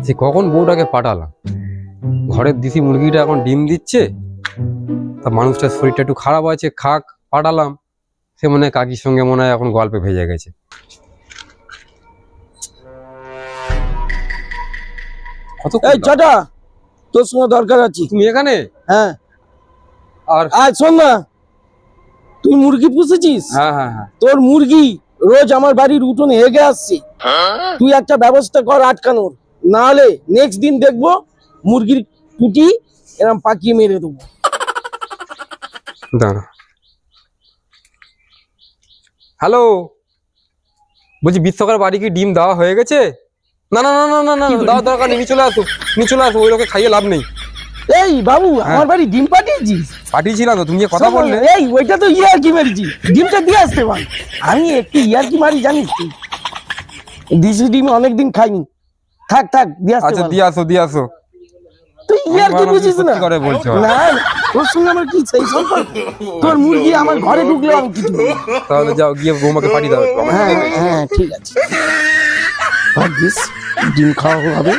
সে কখন বউটাকে পাঠালাম, ঘরের দেশি মুরগিটা এখন ডিম দিচ্ছে, তা মানুষটার শরীরটা একটু খারাপ আছে, খাক, পাঠালাম। সে মনে হয় কাকির সঙ্গে মনে হয় এখন গল্পে ভেজে গেছে। কত এই চাটা, তোর সঙ্গে দরকার আছে। তুমি এখানে? হ্যাঁ, আর আয় শোন না, তুই মুরগি পুষেছিস? হ্যাঁ হ্যাঁ হ্যাঁ, তোর মুরগি রোজ আমার বাড়ির উঠোনে হেগে আসছে। তুই একটা ব্যবস্থা কর আটকানোর, না হলে নেক্সট দিন দেখবো মুরগির কুটি এরকম পাকিয়ে মেরে দেবো। দাঁড়া। হ্যালো, বলছি বিশ্বকার বাড়ি কি ডিম দেওয়া হয়ে গেছে? না না না না না না, দেওয়ার দরকার নেই, নিয়ে চলে আসো, নিয়ে চলে আসো, ওই লোকে খাইয়ে লাভ নেই। এই বাবু, আমার বাড়ি ডিম পাঠিয়েছিস? পাঠিয়েছিলাম তো, তুমি যে কথা বললে। এই ওইটা তো ইয়ার্কি মারিছি, ডিমটা দিয়ে আসতে পার। আমি একটু ইয়ার্কি মারি জানিস তুই? দিশি ডিম অনেকদিন খাইনি। থাক থাক, দিয়ে আসতে আচ্ছা পার। দিয়ে আসো, দিয়ে আসো। তুই ইয়ার্কি বুঝিস না? সত্যি করে বলছো? না না, তোর সঙ্গে আমার কি সেই সম্পর্ক? তোর মুরগি আমার ঘরে ঢুকলে আমি কিছু বলবো না। তাহলে যাও, গিয়ে বৌমাকে পাঠিয়ে দাও একটু আমার। হ্যাঁ হ্যাঁ, ঠিক আছে। ভাগ্যিস ডিম খাওয়া হবে।